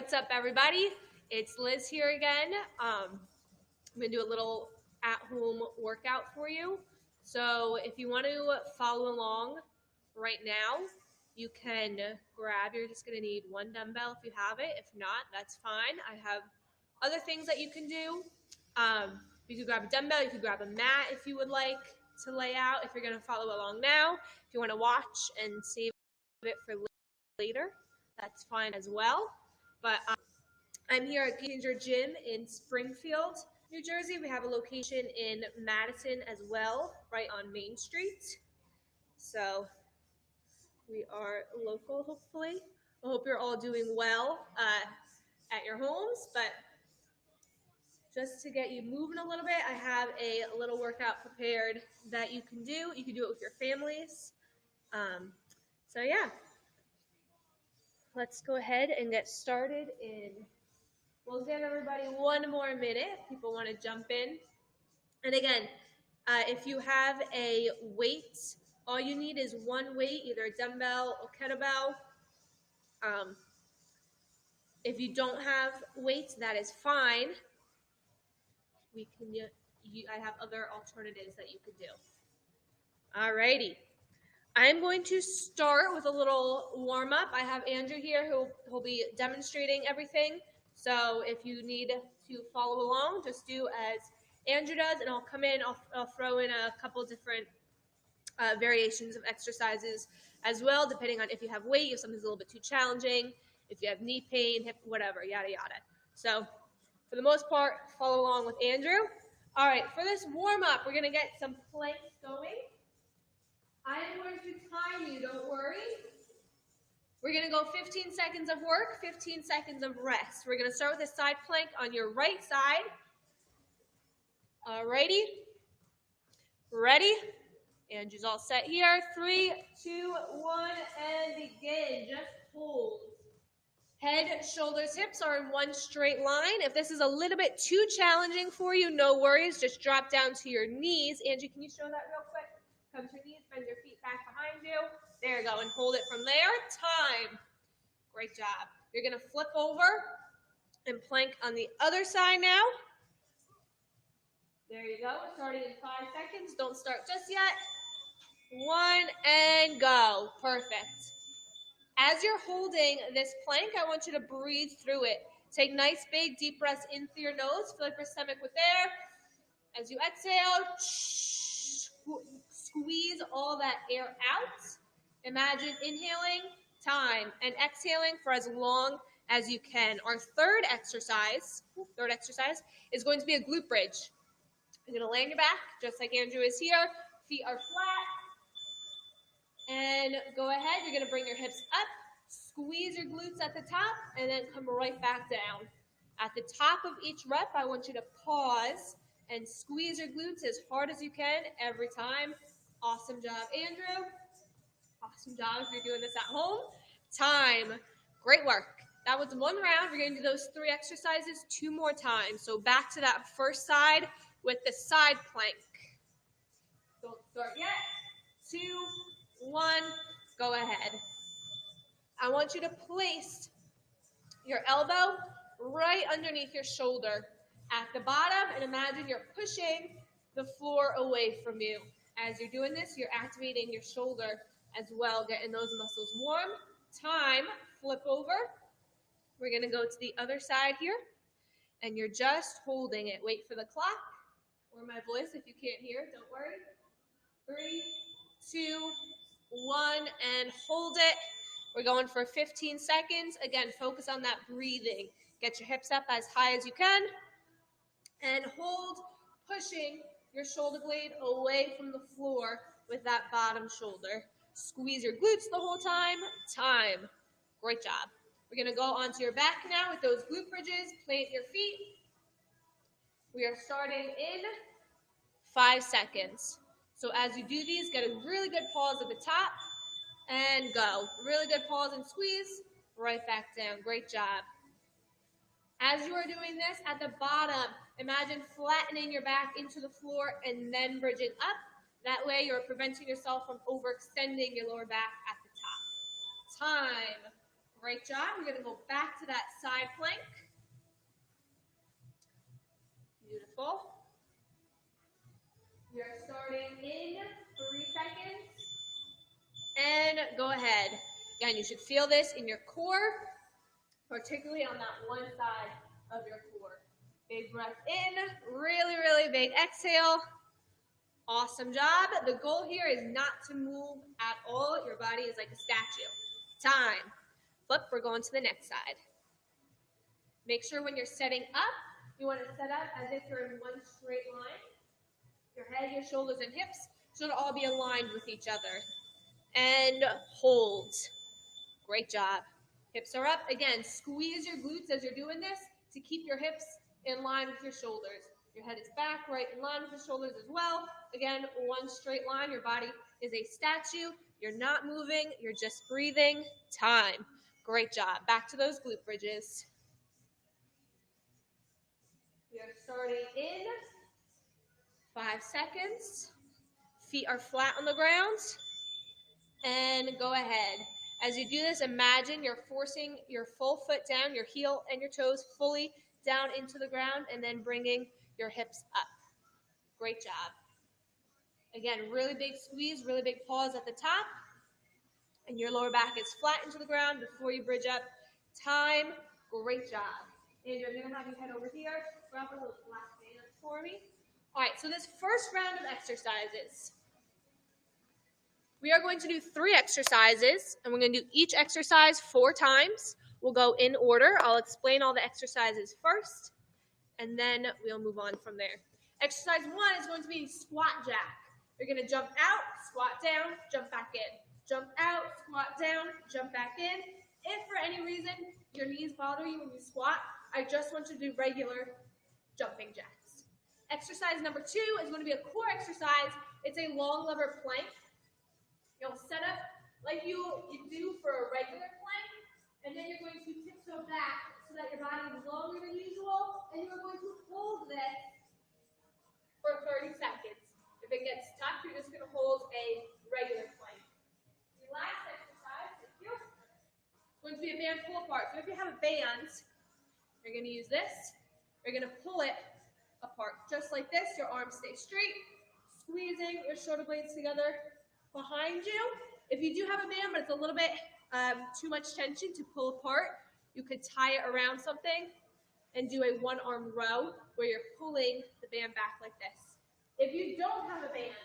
What's up, everybody? It's Liz here again. I'm going to do a little at-home workout for you. So if you want to follow along right now, you can grab, you're just going to need one dumbbell if you have it. If not, that's fine. I have other things that you can do. You could grab a dumbbell, you could grab a mat if you would like to lay out, if you're going to follow along now. If you want to watch and save it for later, that's fine as well. But I'm here at Ginger Gym in Springfield, New Jersey. We have a location in Madison as well, right on Main Street. So we are local, hopefully. I hope you're all doing well at your homes. But just to get you moving a little bit, I have a little workout prepared that you can do. You can do it with your families. So yeah, let's go ahead and get started We'll give everybody one more minute if people want to jump in. And again, if you have a weight, all you need is one weight, either a dumbbell or kettlebell. If you don't have weights, that is fine. I have other alternatives that you could do. Alrighty. I'm going to start with a little warm-up. I have Andrew here who'll be demonstrating everything. So if you need to follow along, just do as Andrew does, and I'll come in, I'll throw in a couple different variations of exercises as well, depending on if you have weight, if something's a little bit too challenging, if you have knee pain, hip, whatever, yada, yada. So for the most part, follow along with Andrew. All right, for this warm-up, we're going to get some planks going. I am going to time you, don't worry. We're going to go 15 seconds of work, 15 seconds of rest. We're going to start with a side plank on your right side. Alrighty. Ready? Andrew's all set here. 3, 2, 1, and begin. Just hold. Head, shoulders, hips are in one straight line. If this is a little bit too challenging for you, no worries. Just drop down to your knees. Angie, can you show that real quick? Come to your knees, bend your feet back behind you. There you go, and hold it from there. Time. Great job. You're going to flip over and plank on the other side now. There you go. Starting in 5 seconds. Don't start just yet. 1, and go. Perfect. As you're holding this plank, I want you to breathe through it. Take nice, big, deep breaths in through your nose. Fill up your stomach with air. As you exhale, squeeze all that air out. Imagine inhaling, time, and exhaling for as long as you can. Our third exercise is going to be a glute bridge. You're going to lay on your back, just like Andrew is here. Feet are flat. And go ahead. You're going to bring your hips up. Squeeze your glutes at the top, and then come right back down. At the top of each rep, I want you to pause and squeeze your glutes as hard as you can every time. Awesome job, Andrew. Awesome job if you're doing this at home. Time. Great work. That was one round. We're going to do those 3 exercises 2 more times. So back to that first side with the side plank. Don't start yet. 2, 1, go ahead. I want you to place your elbow right underneath your shoulder at the bottom, and imagine you're pushing the floor away from you. As you're doing this, you're activating your shoulder as well, getting those muscles warm. Time, flip over. We're going to go to the other side here, and you're just holding it. Wait for the clock or my voice if you can't hear, don't worry. 3, 2, 1, and hold it. We're going for 15 seconds. Again, focus on that breathing. Get your hips up as high as you can, and hold, pushing your shoulder blade away from the floor with that bottom shoulder. Squeeze your glutes the whole time. Time. Great job. We're going to go onto your back now with those glute bridges. Plant your feet. We are starting in 5 seconds. So as you do these, get a really good pause at the top and go. Really good pause and squeeze. Right back down. Great job. As you are doing this, at the bottom, imagine flattening your back into the floor and then bridging up. That way you're preventing yourself from overextending your lower back at the top. Time. Great job. We're going to go back to that side plank. Beautiful. We are starting in 3 seconds. And go ahead. Again, you should feel this in your core, particularly on that one side of your core. Big breath in, really, really big exhale. Awesome job. The goal here is not to move at all. Your body is like a statue. Time. Flip, we're going to the next side. Make sure when you're setting up, you want to set up as if you're in one straight line. Your head, your shoulders, and hips should all be aligned with each other. And hold. Great job. Hips are up. Again, squeeze your glutes as you're doing this to keep your hips in line with your shoulders. Your head is back, right in line with your shoulders as well. Again, one straight line. Your body is a statue. You're not moving. You're just breathing. Time. Great job. Back to those glute bridges. We are starting in 5 seconds. Feet are flat on the ground. And go ahead. As you do this, imagine you're forcing your full foot down, your heel and your toes fully down into the ground, and then bringing your hips up. Great job. Again, really big squeeze, really big pause at the top. And your lower back is flat into the ground before you bridge up. Time. Great job. And you're going to have your head over here. Grab a little black band for me. All right, so this first round of exercises, we are going to do 3 exercises, and we're going to do each exercise 4 times. We'll go in order. I'll explain all the exercises first, and then we'll move on from there. Exercise 1 is going to be squat jack. You're going to jump out, squat down, jump back in. Jump out, squat down, jump back in. If for any reason your knees bother you when you squat, I just want you to do regular jumping jacks. Exercise number 2 is going to be a core exercise. It's a long lever plank. You'll set up like you do for a regular plank, and then you're going to tiptoe back so that your body is longer than usual, and you're going to hold this for 30 seconds. If it gets tough, you're just going to hold a regular plank. The last exercise, thank you, is going to be a band pull apart. So if you have a band, you're going to use this. You're going to pull it apart just like this. Your arms stay straight, squeezing your shoulder blades together behind you. If you do have a band, but it's a little bit too much tension to pull apart, you could tie it around something and do a 1-arm row where you're pulling the band back like this. If you don't have a band,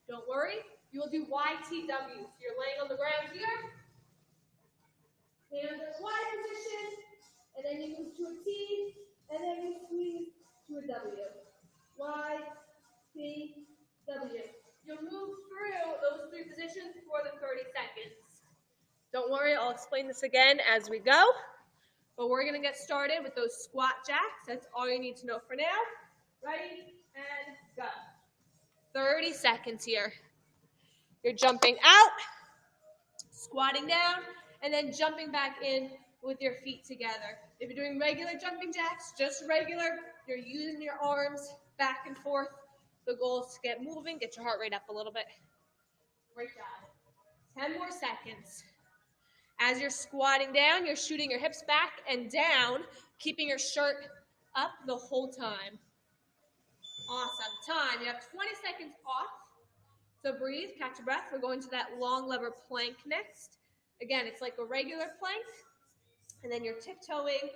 don't worry. You will do YTW. So you're laying on the ground here, hands in Y position, and then you move to a T, and then you squeeze to a W. Y, T, W. You'll move through those 3 positions for the 30 seconds. Don't worry, I'll explain this again as we go. But we're going to get started with those squat jacks. That's all you need to know for now. Ready, and go. 30 seconds here. You're jumping out, squatting down, and then jumping back in with your feet together. If you're doing regular jumping jacks, just regular, you're using your arms back and forth. The goal is to get moving, get your heart rate up a little bit. Great job. 10 more seconds. As you're squatting down, you're shooting your hips back and down, keeping your shirt up the whole time. Awesome. Time. You have 20 seconds off. So breathe, catch your breath. We're going to that long lever plank next. Again, it's like a regular plank. And then you're tiptoeing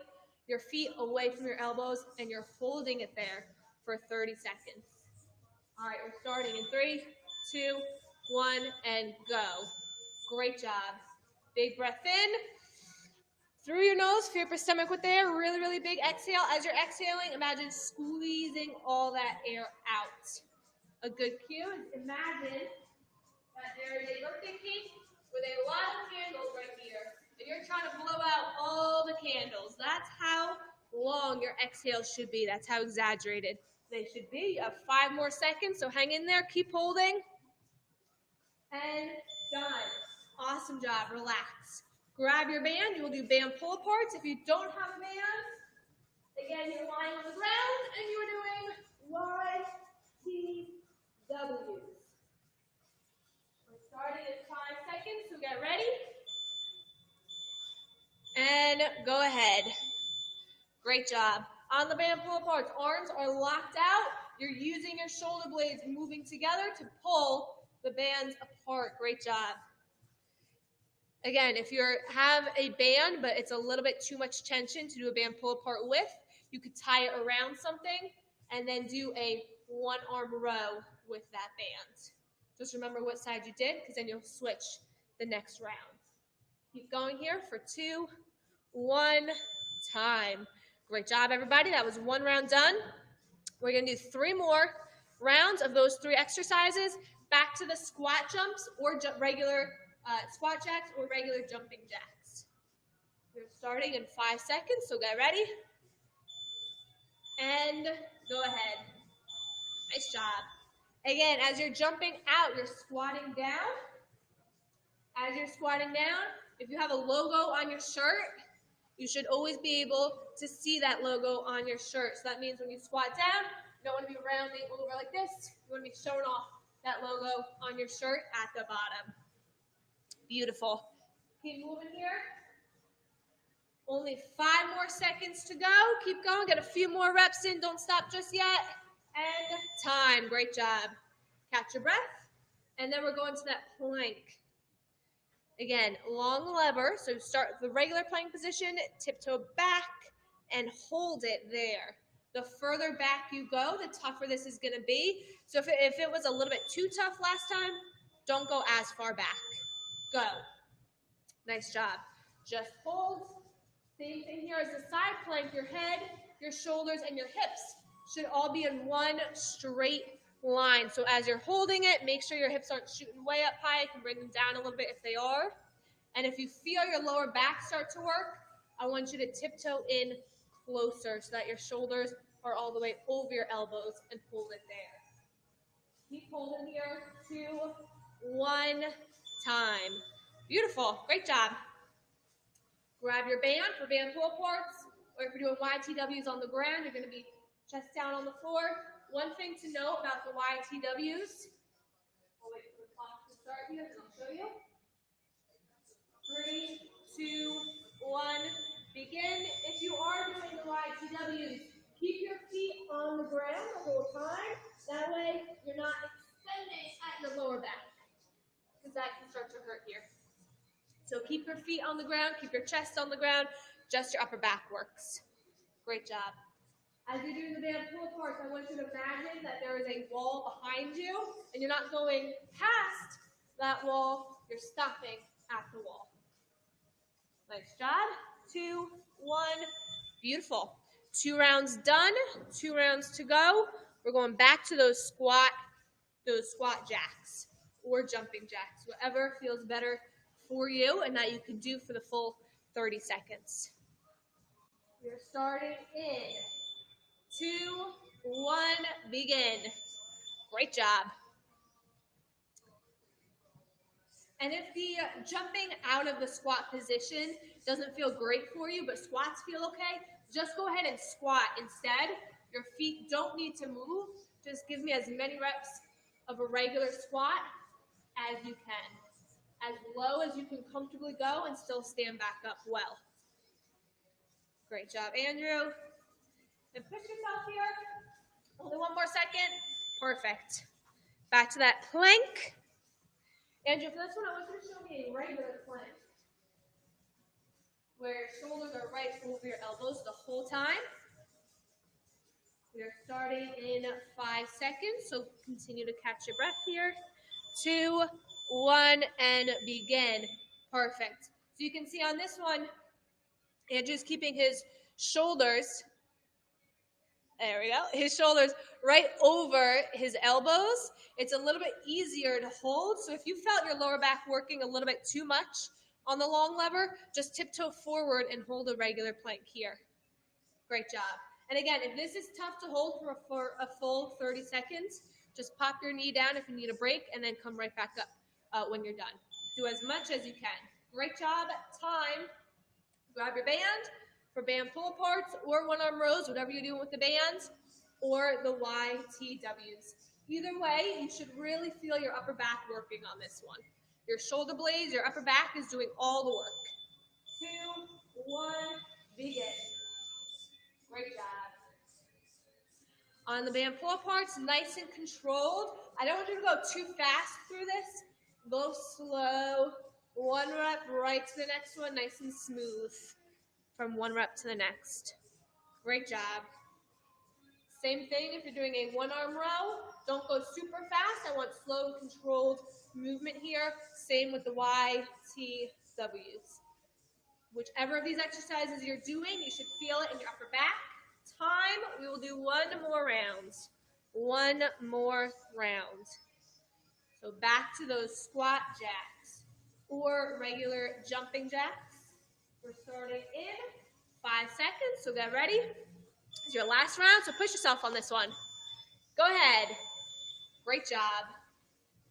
your feet away from your elbows, and you're holding it there for 30 seconds. All right, we're starting in 3, 2, 1, and go. Great job. Big breath in. Through your nose, fill up your stomach with air. Really, really big exhale. As you're exhaling, imagine squeezing all that air out. A good cue is imagine that there is a birthday cake with a lot of candles right here. And you're trying to blow out all the candles. That's how long your exhale should be. That's how exaggerated they should be. You have 5 more seconds, so hang in there. Keep holding. And done. Awesome job. Relax. Grab your band. You will do band pull aparts. If you don't have a band, again, you're lying on the ground and you're doing YTWs. We're starting in 5 seconds, so get ready. And go ahead. Great job. On the band pull-aparts, arms are locked out. You're using your shoulder blades moving together to pull the bands apart. Great job. Again, if you have a band, but it's a little bit too much tension to do a band pull-apart with, you could tie it around something and then do a one-arm row with that band. Just remember what side you did, because then you'll switch the next round. Keep going here for 2, 1, time. Great job, everybody. That was 1 round done. We're going to do 3 more rounds of those 3 exercises. Back to the squat jumps or regular squat jacks or regular jumping jacks. We're starting in 5 seconds, so get ready. And go ahead. Nice job. Again, as you're jumping out, you're squatting down. As you're squatting down, if you have a logo on your shirt, you should always be able to see that logo on your shirt. So that means when you squat down, you don't want to be rounding over like this. You want to be showing off that logo on your shirt at the bottom. Beautiful. Keep moving here. Only 5 more seconds to go. Keep going. Get a few more reps in. Don't stop just yet. And time. Great job. Catch your breath. And then we're going to that plank. Again, long lever. So start the regular plank position, tiptoe back, and hold it there. The further back you go, the tougher this is going to be. So if it was a little bit too tough last time, don't go as far back. Go. Nice job. Just hold. Same thing here as the side plank. Your head, your shoulders, and your hips should all be in one straight line. So as you're holding it, make sure your hips aren't shooting way up high. You can bring them down a little bit if they are. And if you feel your lower back start to work, I want you to tiptoe in closer so that your shoulders are all the way over your elbows and hold it there. Keep holding here. 2, 1, time. Beautiful. Great job. Grab your band for band pull-aparts, or if you're doing YTWs on the ground, you're going to be chest down on the floor. One thing to note about the YTWs, we'll wait for the clock to start here, and I'll show you. 3, 2, 1, begin. If you are doing the YTWs, keep your feet on the ground the whole time. That way, you're not extending at your lower back, because that can start to hurt here. So keep your feet on the ground, keep your chest on the ground, just your upper back works. Great job. As you're doing the band pull-aparts, I want you to imagine that there is a wall behind you, and you're not going past that wall, you're stopping at the wall. Nice job. 2, 1, beautiful. 2 rounds done, 2 rounds to go. We're going back to those squat jacks or jumping jacks, whatever feels better for you and that you can do for the full 30 seconds. We're starting in 2, 1, begin. Great job. And if the jumping out of the squat position doesn't feel great for you, but squats feel okay, just go ahead and squat instead. Your feet don't need to move. Just give me as many reps of a regular squat as you can. As low as you can comfortably go and still stand back up well. Great job, Andrew. And push yourself here. Only 1 more second. Perfect. Back to that plank. Andrew, for this one, I want you to show me a regular plank, where your shoulders are right over your elbows the whole time. We are starting in 5 seconds, so continue to catch your breath here. 2, 1, and begin. Perfect. So you can see on this one, Andrew's keeping his shoulders, there we go, his shoulders right over his elbows. It's a little bit easier to hold. So if you felt your lower back working a little bit too much on the long lever, just tiptoe forward and hold a regular plank here. Great job. And again, if this is tough to hold for a full 30 seconds, just pop your knee down if you need a break and then come right back up when you're done. Do as much as you can. Great job. Time. Grab your band for band pull-aparts or one-arm rows, whatever you're doing with the bands, or the YTWs. Either way, you should really feel your upper back working on this one. Your shoulder blades, your upper back is doing all the work. 2, 1, begin. Great job. On the band pull parts, nice and controlled. I don't want you to go too fast through this. Go slow. 1 rep right to the next one, nice and smooth from 1 rep to the next. Great job. Same thing if you're doing a 1-arm row. Don't go super fast. I want slow and controlled movement here. Same with the YTWs. Whichever of these exercises you're doing, you should feel it in your upper back. Time, we will do 1 more round. 1 more round. So back to those squat jacks or regular jumping jacks. We're starting in 5 seconds, so get ready. It's your last round, so push yourself on this one. Go ahead. Great job.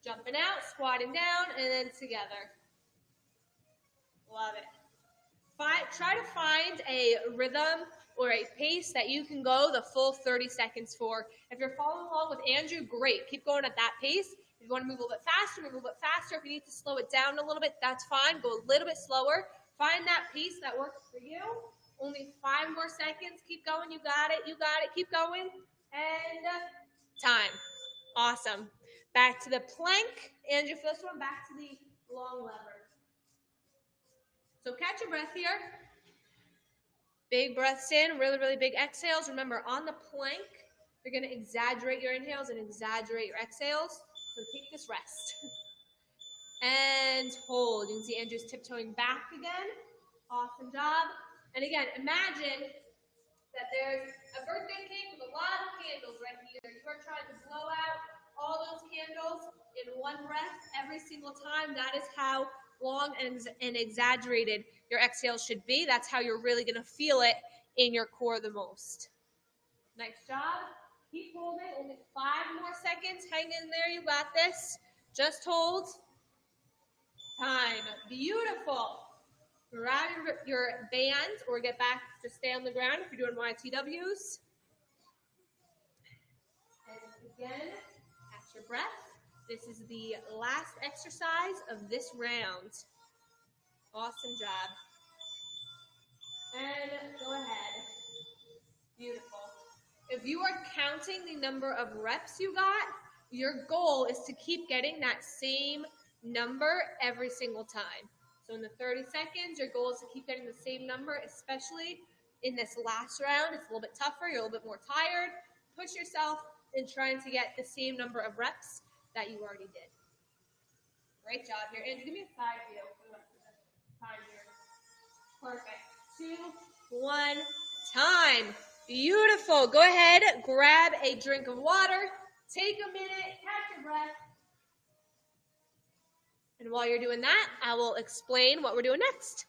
Jumping out, squatting down, and then together. Love it. Try to find a rhythm or a pace that you can go the full 30 seconds for. If you're following along with Andrew, great. Keep going at that pace. If you want to move a little bit faster, move a little bit faster. If you need to slow it down a little bit, that's fine. Go a little bit slower. Find that pace that works for you. Only 5 more seconds. Keep going. You got it. You got it. Keep going. And time. Awesome. Back to the plank. Andrew, for this one, back to the long lever. So catch your breath here. Big breaths in, really, really big exhales. Remember, on the plank, you're going to exaggerate your inhales and exaggerate your exhales. So take this rest. And hold. You can see Andrew's tiptoeing back again. Awesome job. And again, imagine that there's a birthday cake with a lot of candles right here. You are trying to blow out all those candles in 1 breath every single time. That is how long and exaggerated your exhale should be. That's how you're really going to feel it in your core the most. Nice job. Keep holding. Only 5 more seconds. Hang in there. You got this. Just hold. Time. Beautiful. Grab your band or get back to stay on the ground if you're doing YTWs. And again, catch your breath. This is the last exercise of this round. Awesome job. And go ahead. Beautiful. If you are counting the number of reps you got, your goal is to keep getting that same number every single time. So in the 30 seconds, your goal is to keep getting the same number, especially in this last round. It's a little bit tougher. You're a little bit more tired. Push yourself in trying to get the same number of reps that you already did. Great job here. Andrew, give me a side view for the time here. Perfect. 2, 1, time. Beautiful. Go ahead, grab a drink of water. Take a minute, catch your breath. And while you're doing that, I will explain what we're doing next.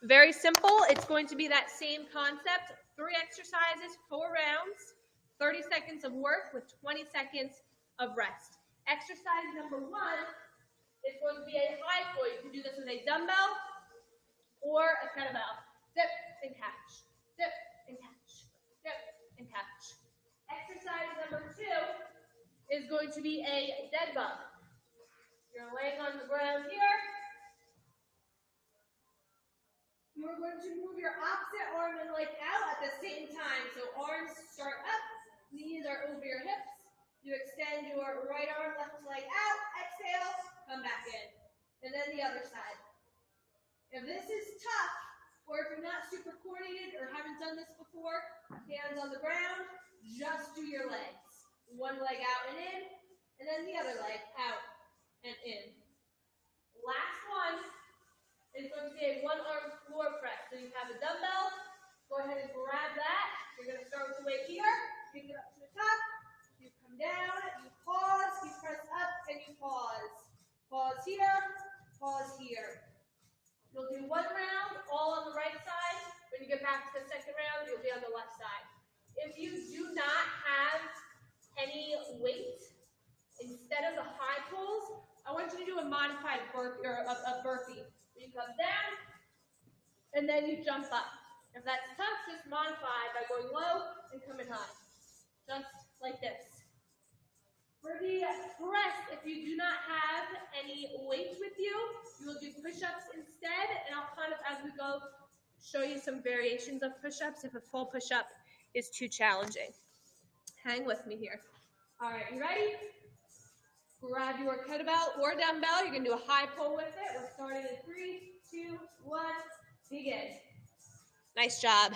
Very simple. It's going to be that same concept. 3 exercises, 4 rounds, 30 seconds of work with 20 seconds of rest. Exercise number 1 is going to be a high pull. You can do this with a dumbbell or a kettlebell. Dip and catch. Dip and catch. Dip and catch. Exercise number 2 is going to be a dead bug. You're laying on the ground here. You're going to move your opposite arm and leg out at the same time. So arms start up, knees are over your hips. You extend your right arm, left leg out, exhale, come back in. And then the other side. If this is tough, or if you're not super coordinated or haven't done this before, hands on the ground, just do your legs. 1 leg out and in, and then the other leg out and in. Last one is going to be a 1-arm floor press. So you have a dumbbell, go ahead and grab that. You're going to start with the weight here, pick it up to the top. You come down, you pause, you press up, and you pause. Pause here, pause here. You'll do 1 round, all on the right side. When you get back to the second round, you'll be on the left side. If you do not have any weight, instead of the high pulls, I want you to do a modified burpee, or a burpee. You come down, and then you jump up. If that's tough, just modify by going low and coming high. Just like this. For the press, if you do not have any weight with you, you will do push-ups instead, and I'll kind of, as we go show you some variations of push-ups if a full push-up is too challenging. Hang with me here. All right, you ready? Grab your kettlebell or dumbbell. You're going to do a high pull with it. We're starting in 3, 2, 1, begin. Nice job.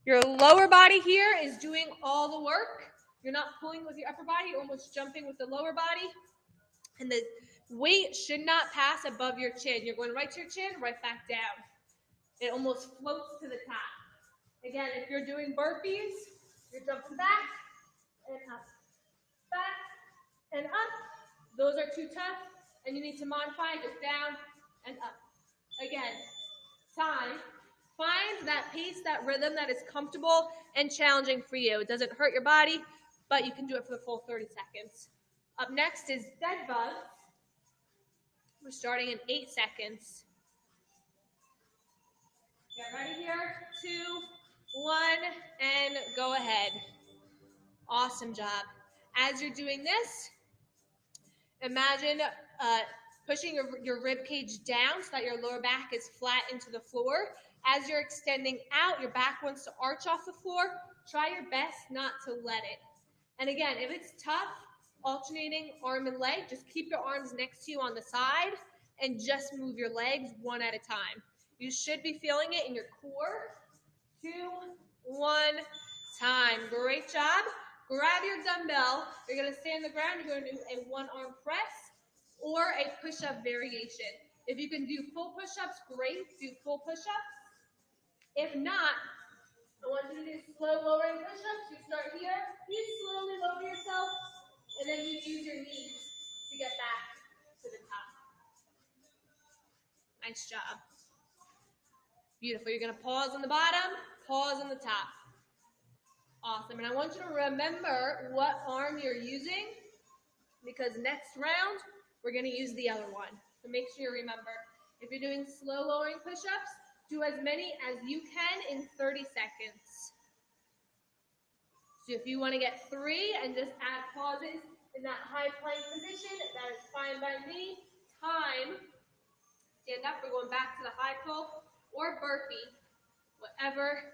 Your lower body here is doing all the work. You're not pulling with your upper body, you're almost jumping with the lower body. And the weight should not pass above your chin. You're going right to your chin, right back down. It almost floats to the top. Again, if you're doing burpees, you're jumping back and up, back and up. Those are too tough, and you need to modify it just down and up. Again, time. Find that pace, that rhythm that is comfortable and challenging for you. It doesn't hurt your body, but you can do it for the full 30 seconds. Up next is dead bug. We're starting in 8 seconds. Get ready here. 2, 1, and go ahead. Awesome job. As you're doing this, imagine pushing your rib cage down so that your lower back is flat into the floor. As you're extending out, your back wants to arch off the floor. Try your best not to let it. And again, if it's tough, alternating arm and leg, just keep your arms next to you on the side and just move your legs one at a time. You should be feeling it in your core. 2, 1, time. Great job. Grab your dumbbell. You're going to stay on the ground. You're going to do a one-arm press or a push-up variation. If you can do full push-ups, great. Do full push-ups. If not, I want you to do slow lowering push-ups. You start here. You slowly lower yourself, and then you use your knees to get back to the top. Nice job. Beautiful. You're going to pause on the bottom, pause on the top. Awesome. And I want you to remember what arm you're using, because next round, we're going to use the other one. So make sure you remember. If you're doing slow lowering push-ups, do as many as you can in 30 seconds. So if you want to get 3 and just add pauses in that high plank position, that is fine by me. Time. Stand up. We're going back to the high pull or burpee, whatever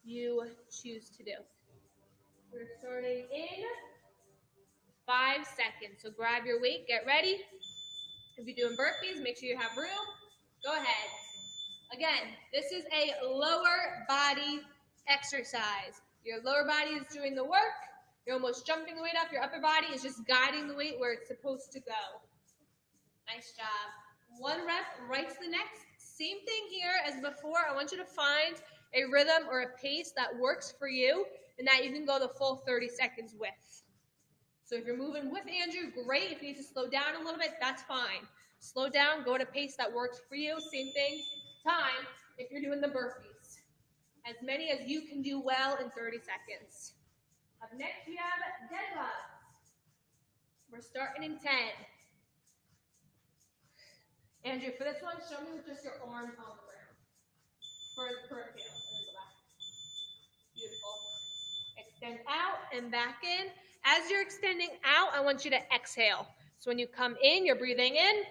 you choose to do. We're starting in 5 seconds. So grab your weight, get ready. If you're doing burpees, make sure you have room. Go ahead. Again, this is a lower body exercise. Your lower body is doing the work. You're almost jumping the weight up. Your upper body is just guiding the weight where it's supposed to go. Nice job. 1 rep right to the next. Same thing here as before. I want you to find a rhythm or a pace that works for you and that you can go the full 30 seconds with. So if you're moving with Andrew, great. If you need to slow down a little bit, that's fine. Slow down, go at a pace that works for you. Same thing, time, if you're doing the burpees. As many as you can do well in 30 seconds. Up next, we have deadlifts. We're starting in 10. Andrew, for this one, show me with just your arms on the ground. For a tail. Beautiful. Extend out and back in. As you're extending out, I want you to exhale. So when you come in, you're breathing in,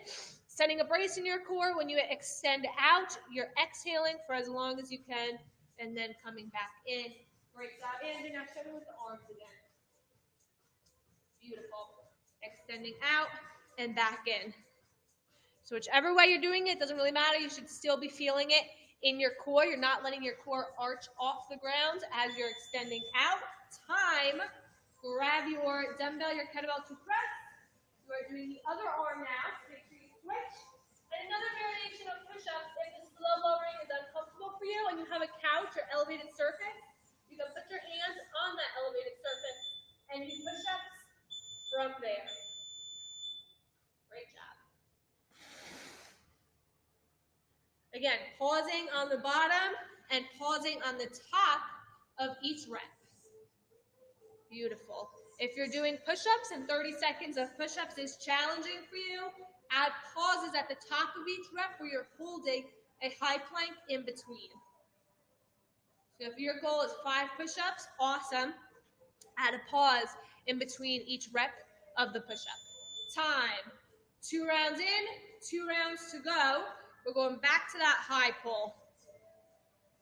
sending a brace in your core. When you extend out, you're exhaling for as long as you can, and then coming back in. Great job, Andrew. Now show me with the arms again. Beautiful. Extending out and back in. So whichever way you're doing it, doesn't really matter. You should still be feeling it in your core. You're not letting your core arch off the ground as you're extending out. Time. Grab your dumbbell, your kettlebell to press. You are doing the other arm now. So make sure you switch. And another variation of push-ups, if the slow lowering is uncomfortable for you and you have a couch or elevated surface, you can put your hands on that elevated surface and do push-ups from there. Great job. Again, pausing on the bottom and pausing on the top of each rep. Beautiful. If you're doing push-ups and 30 seconds of push-ups is challenging for you, add pauses at the top of each rep where you're holding a high plank in between. So if your goal is 5 push-ups, awesome. Add a pause in between each rep of the push-up. Time. 2 rounds in, 2 rounds to go. we're going back to that high pull.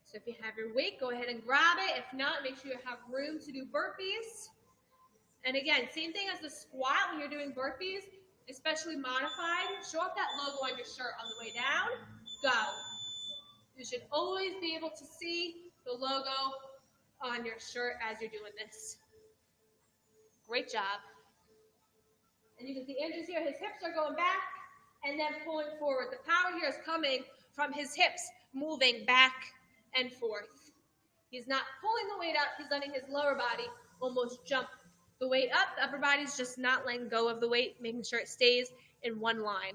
So if you have your weight, go ahead and grab it. If not, make sure you have room to do burpees. And again, same thing as the squat when you're doing burpees, especially modified. Show off that logo on your shirt on the way down. Go. You should always be able to see the logo on your shirt as you're doing this. Great job. And you can see Andrew's here, his hips are going back and then pulling forward. The power here is coming from his hips, moving back and forth. He's not pulling the weight up, he's letting his lower body almost jump the weight up. The upper body's just not letting go of the weight, making sure it stays in one line.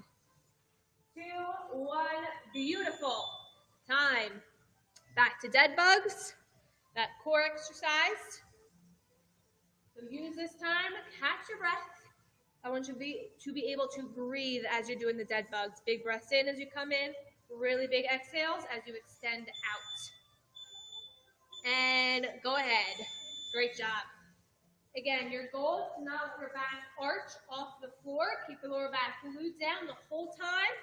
2, 1, beautiful. Time. Back to dead bugs, that core exercise. So use this time, catch your breath. I want you to be able to breathe as you're doing the dead bugs. Big breaths in as you come in, really big exhales as you extend out. And go ahead. Great job. Again, your goal is to not let your back arch off the floor. Keep your lower back glued down the whole time.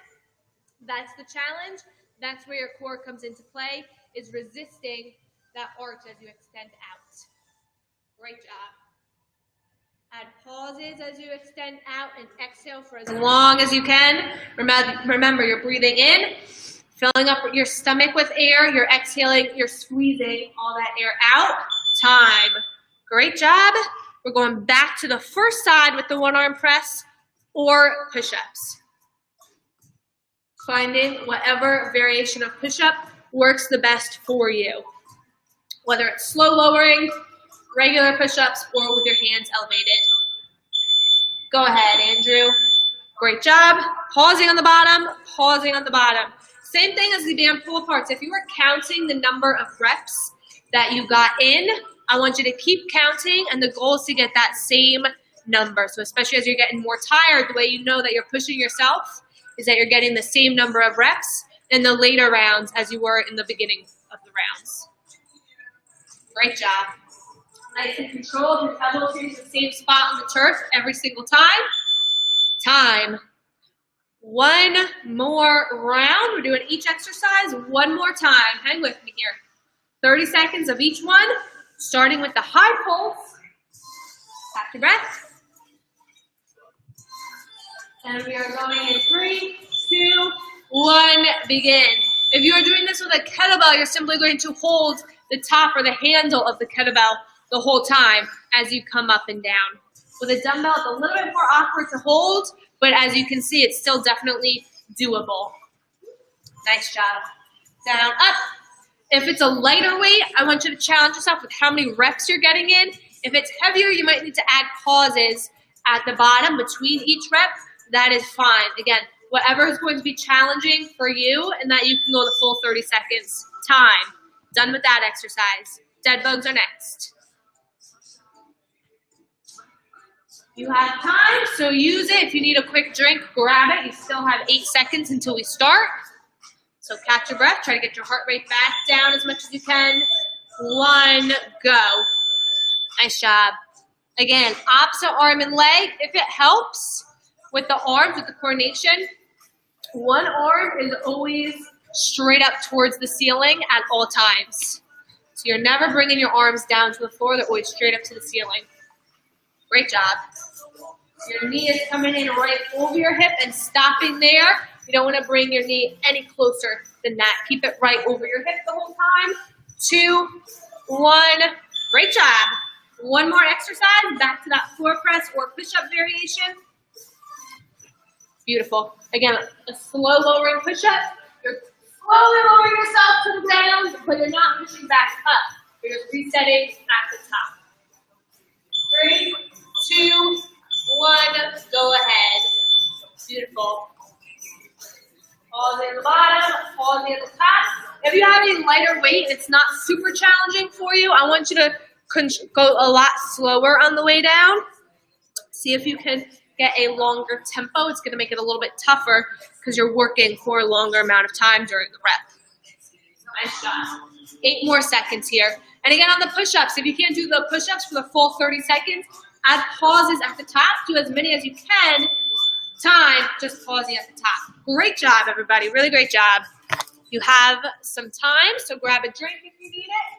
That's the challenge. That's where your core comes into play, is resisting that arch as you extend out. Great job. Add pauses as you extend out and exhale for as long as you can. Remember, you're breathing in, filling up your stomach with air. You're exhaling, you're squeezing all that air out. Time. Great job. We're going back to the first side with the one-arm press or push-ups. Finding whatever variation of push-up works the best for you. Whether it's slow lowering, regular push-ups, or with your hands elevated. Go ahead, Andrew. Great job. Pausing on the bottom, pausing on the bottom. Same thing as the band pull-aparts. If you were counting the number of reps that you got in, I want you to keep counting, and the goal is to get that same number. So especially as you're getting more tired, the way you know that you're pushing yourself is that you're getting the same number of reps in the later rounds as you were in the beginning of the rounds. Great job. Nice and controlled. Your elbows are in the same spot on the turf every single time. Time. One more round. We're doing each exercise one more time. Hang with me here. 30 seconds of each one, starting with the high pulse. Catch your breath. And we are going in 3, 2, 1, begin. If you are doing this with a kettlebell, you're simply going to hold the top or the handle of the kettlebell the whole time as you come up and down. With a dumbbell, it's a little bit more awkward to hold, but as you can see, it's still definitely doable. Nice job. Down, up. If it's a lighter weight, I want you to challenge yourself with how many reps you're getting in. If it's heavier, you might need to add pauses at the bottom between each rep. That is fine. Again, whatever is going to be challenging for you and that you can go the full 30 seconds. Time. Done with that exercise. Dead bugs are next. You have time, so use it. If you need a quick drink, grab it. You still have 8 seconds until we start. So catch your breath. Try to get your heart rate back down as much as you can. 1, go. Nice job. Again, opposite arm and leg. If it helps with the arms, with the coordination, one arm is always straight up towards the ceiling at all times. So you're never bringing your arms down to the floor. They're always straight up to the ceiling. Great job. Your knee is coming in right over your hip and stopping there. You don't want to bring your knee any closer than that. Keep it right over your hip the whole time. 2, 1. Great job. One more exercise. Back to that floor press or push-up variation. Beautiful. Again, a slow lowering push-up. You're slowly lowering yourself to the ground, but you're not pushing back up. You're just resetting at the top. 3, 2, 1. Go ahead. Beautiful. Pause at the bottom, pause at the top. If you have a lighter weight and it's not super challenging for you, I want you to go a lot slower on the way down. See if you can get a longer tempo. It's going to make it a little bit tougher because you're working for a longer amount of time during the rep. Nice job. 8 more seconds here. And again, on the push-ups, if you can't do the push-ups for the full 30 seconds, add pauses at the top. Do as many as you can Time, just pausing at the top. Great job, everybody. Really great job. You have some time, so grab a drink if you need it.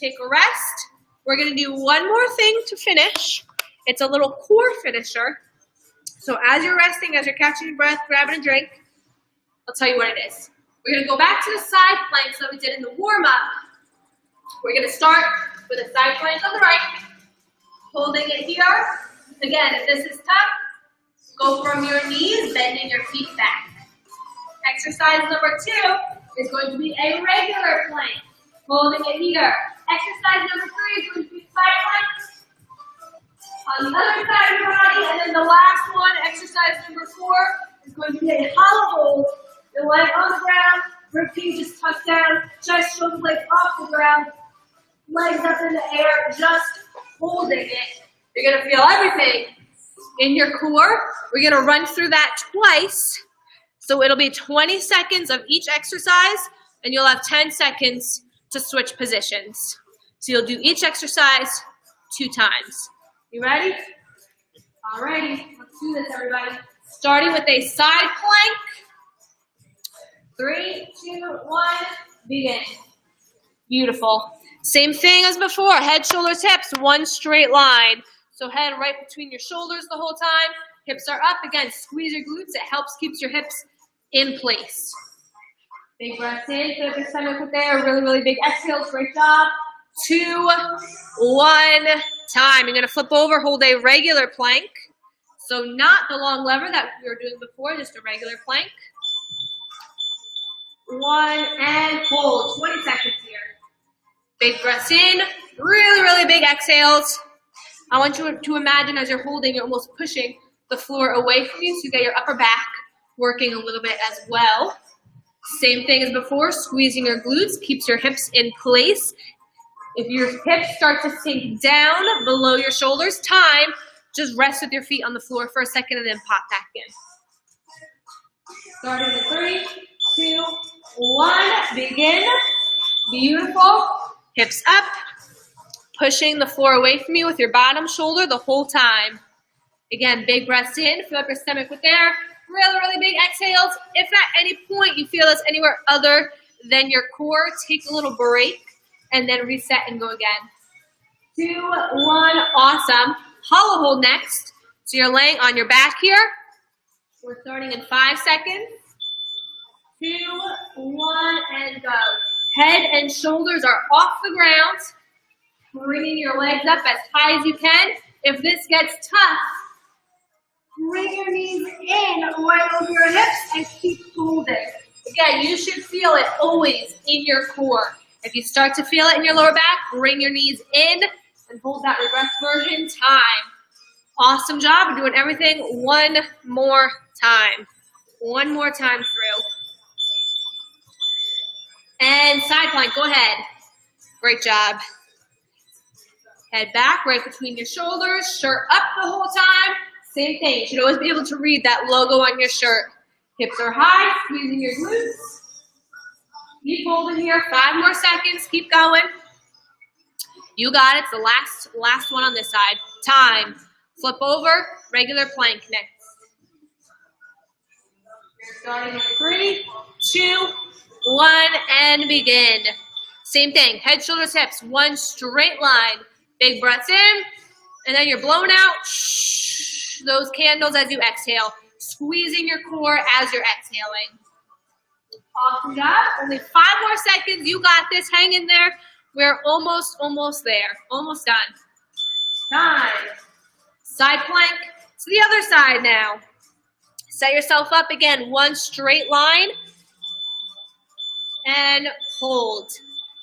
Take a rest. We're going to do one more thing to finish. It's a little core finisher. So as you're resting, as you're catching your breath, grabbing a drink, I'll tell you what it is. We're going to go back to the side planks that we did in the warm-up. We're going to start with a side plank on the right, holding it here. Again, if this is tough, go from your knees, bending your feet back. Exercise number 2 is going to be a regular plank, holding it here. Exercise number 3 is going to be side planks on the other side of your body. And then the last one, exercise number 4, is going to be a hollow hold. The leg on the ground, rib cage is tucked down, chest, shoulders, legs off the ground, legs up in the air, just holding it. You're going to feel everything in your core. We're going to run through that twice. So it'll be 20 seconds of each exercise, and you'll have 10 seconds to switch positions. So you'll do each exercise 2 times. You ready? All righty. Let's do this, everybody. Starting with a side plank. 3, 2, 1, begin. Beautiful. Same thing as before. Head, shoulders, hips, one straight line. So head right between your shoulders the whole time. Hips are up. Again, squeeze your glutes. It helps keeps your hips in place. Big breath in. Feel your stomach up there. Really, really big exhales. Great job. 2, 1, time. You're going to flip over. Hold a regular plank. So not the long lever that we were doing before. Just a regular plank. 1, and hold. 20 seconds here. Big breaths in. Really, really big exhales. I want you to imagine as you're holding, you're almost pushing the floor away from you, so you get your upper back working a little bit as well. Same thing as before, squeezing your glutes keeps your hips in place. If your hips start to sink down below your shoulders, time, just rest with your feet on the floor for a second and then pop back in. Starting in 3, 2, 1, begin. Beautiful. Hips up. Pushing the floor away from you with your bottom shoulder the whole time. Again, big breaths in. Fill up your stomach with air. Really, really big exhales. If at any point you feel this anywhere other than your core, take a little break and then reset and go again. 2, 1, awesome. Hollow hold next. So you're laying on your back here. We're starting in 5 seconds. 2, 1, and go. Head and shoulders are off the ground. Bringing your legs up as high as you can. If this gets tough, bring your knees in right over your hips and keep holding. Again, you should feel it always in your core. If you start to feel it in your lower back, bring your knees in and hold that reverse version. Time. Awesome job. We're doing everything one more time. One more time through. And side plank, go ahead. Great job. Head back, right between your shoulders, shirt up the whole time. Same thing, you should always be able to read that logo on your shirt. Hips are high, squeezing your glutes. Keep holding here, 5 more seconds, keep going. You got it, it's the last one on this side. Time, flip over, regular plank next. You're starting in 3, 2, 1, and begin. Same thing, head, shoulders, hips, one straight line. Big breaths in, and then you're blowing out those candles as you exhale, squeezing your core as you're exhaling. Awesome job. Only 5 more seconds. You got this. Hang in there. We're almost there. Almost done. Time. Side plank to the other side now. Set yourself up again. One straight line. And hold.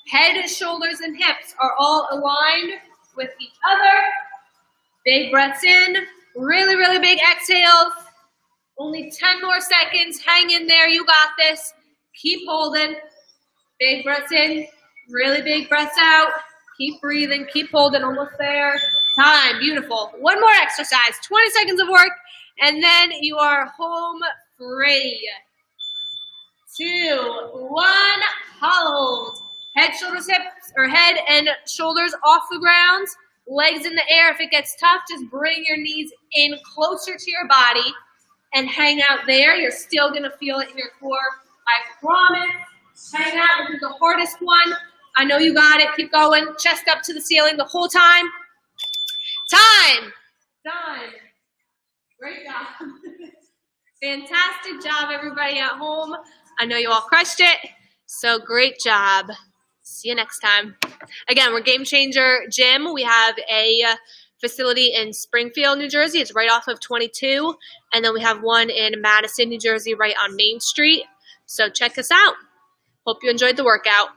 Head, shoulders, and hips are all aligned with each other. Big breaths in. Really, really big exhales. Only 10 more seconds. Hang in there. You got this. Keep holding. Big breaths in. Really big breaths out. Keep breathing. Keep holding. Almost there. Time. Beautiful. One more exercise. 20 seconds of work. And then you are home free. 2, 1. Hold. Head, shoulders, hips, or head and shoulders off the ground. Legs in the air. If it gets tough, just bring your knees in closer to your body and hang out there. You're still going to feel it in your core. I promise. Hang out. This is the hardest one. I know you got it. Keep going. Chest up to the ceiling the whole time. Time. Great job. Fantastic job, everybody at home. I know you all crushed it. So great job. See you next time. Again, we're Game Changer Gym. We have a facility in Springfield, New Jersey. It's right off of 22. And then we have one in Madison, New Jersey, right on Main Street. So check us out. Hope you enjoyed the workout.